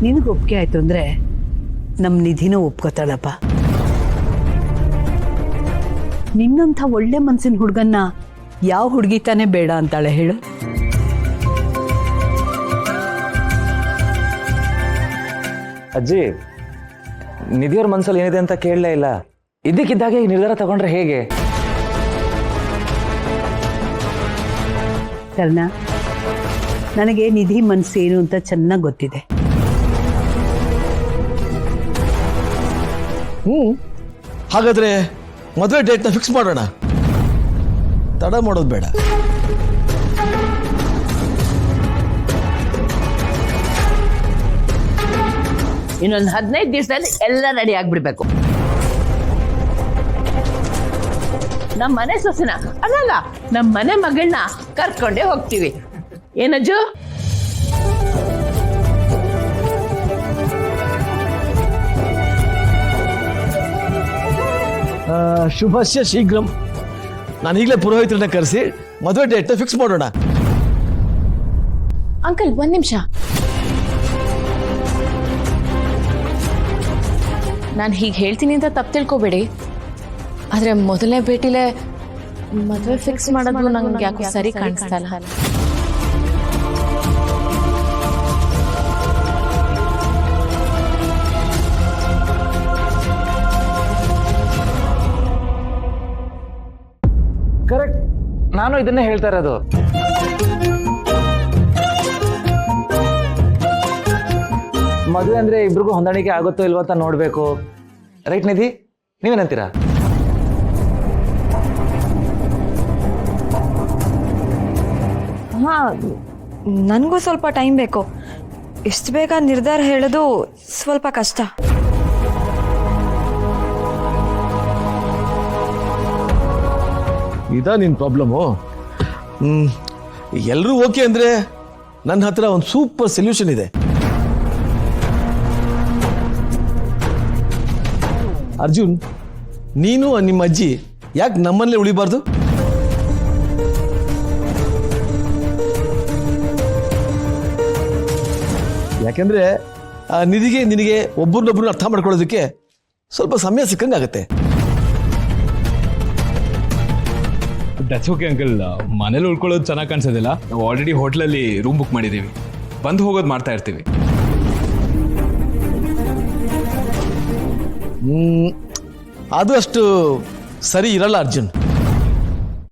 ನಿನಗೆ ಒಪ್ಪಿಗೆ ಆಯ್ತು ಅಂದರೆ ನಮ್ಮ ನಿಧಿನೂ ಒಪ್ಕೋತಾಳಪ್ಪ. ನಿನ್ನಂಥ ಒಳ್ಳೆ ಮನಸ್ಸಿನ ಹುಡುಗನ್ನ ಯಾವ ಹುಡುಗಿ ತಾನೇ ಬೇಡ ಅಂತಾಳೆ ಹೇಳು? ಅಜ್ಜಿ, ನಿಧಿಯವ್ರ ಮನಸ್ಸಲ್ಲಿ ಏನಿದೆ ಅಂತ ಕೇಳಲೇ ಇಲ್ಲ. ಇದಕ್ಕಿದ್ದಾಗೆ ಈ ನಿರ್ಧಾರ ತಗೊಂಡ್ರೆ ಹೇಗೆ? ಕರ್ಣ, ನನಗೆ ನಿಧಿ ಮನಸ್ಸೇನು ಅಂತ ಚೆನ್ನಾಗಿ ಗೊತ್ತಿದೆ. ಹಾಗಾದ್ರೆ ಮದುವೆ ಡೇಟ್ನ ಫಿಕ್ಸ್ ಮಾಡೋಣ, ತಡ ಮಾಡೋದು ಬೇಡ. ಇನ್ನೊಂದು 15 ದಿವಸದಲ್ಲಿ ಎಲ್ಲ ರೆಡಿ ಆಗ್ಬಿಡ್ಬೇಕು. ನಮ್ಮ ಮನೆ ಸೊಸೆನ ಅಲ್ಲಲ್ಲ, ನಮ್ಮ ಮನೆ ಮಗಳನ್ನ ಕರ್ಕೊಂಡೇ ಹೋಗ್ತೀವಿ. ಏನಜ್ಜು? ಶುಭಸ್ಯ ಶೀಘ್ರಂ. ನಾನು ಈಗಲೇ ಪುರೋಹಿತರನ್ನ ಕರೆಸಿ ಮದುವೆ ಡೇಟ್ನ ಫಿಕ್ಸ್ ಮಾಡೋಣ. ಅಂಕಲ್, 1 ನಿಮಿಷ. ನಾನು ಹೀಗೆ ಹೇಳ್ತೀನಿ ಅಂತ ತಪ್ಪು ತಿಳ್ಕೊಬೇಡಿ, ಆದರೆ ಮೊದಲನೇ ಭೇಟಿಲೇ ಮದುವೆ ಫಿಕ್ಸ್ ಮಾಡೋದು ನಂಗೆ ಯಾಕೋ ಸರಿ ಕಾಣಿಸ್ತಾ ಇಲ್ಲ. ಕರೆಕ್ಟ್, ನಾನು ಇದನ್ನೇ ಹೇಳ್ತಾ ಇರೋದು. ಮದುವೆ ಅಂದ್ರೆ ಇಬ್ರಿಗೂ ಹೊಂದಾಣಿಕೆ ಆಗುತ್ತೋ ಇಲ್ವೋ ಅಂತ ನೋಡ್ಬೇಕು. ರೈಟ್ ನಿಧಿ, ನೀವೇನಂತೀರಾ? ಹಾಂ, ನನಗೂ ಸ್ವಲ್ಪ ಟೈಮ್ ಬೇಕು. ಇಷ್ಟು ಬೇಗ ನಿರ್ಧಾರ ಹೇಳೋದು ಸ್ವಲ್ಪ ಕಷ್ಟ. ಇದಾ ನಿನ್ನ ಪ್ರಾಬ್ಲಮ್ಮು? ಎಲ್ಲರೂ ಓಕೆ ಅಂದರೆ ನನ್ನ ಹತ್ರ ಒಂದು ಸೂಪರ್ ಸೊಲ್ಯೂಷನ್ ಇದೆ. ಅರ್ಜುನ್, ನೀನು ನಿಮ್ಮ ಅಜ್ಜಿ ಯಾಕೆ ನಮ್ಮಲ್ಲೇ ಉಳಿಬಾರ್ದು? ಯಾಕೆಂದ್ರೆ ನಿಧಿಗೆ ನಿನಗೆ ಒಬ್ಬರನ್ನೊಬ್ಬರು ಅರ್ಥ ಮಾಡ್ಕೊಳ್ಳೋದಕ್ಕೆ ಸ್ವಲ್ಪ ಸಮಯ ಸಿಕ್ಕಂಗಾಗತ್ತೆ. That's okay uncle. ಮನೇಲಿ ಉಳ್ಕೊಳ್ಳೋದು ಚೆನ್ನಾಗಿ ಕಾಣಿಸೋದಿಲ್ಲ. ನಾವು ಆಲ್ರೆಡಿ ಹೋಟ್ಲಲ್ಲಿ ರೂಮ್ ಬುಕ್ ಮಾಡಿದ್ದೀವಿ, ಬಂದು ಹೋಗೋದು ಮಾಡ್ತಾ ಇರ್ತೀವಿ. ಅದು ಅಷ್ಟು ಸರಿ ಇರಲ್ಲ ಅರ್ಜುನ್.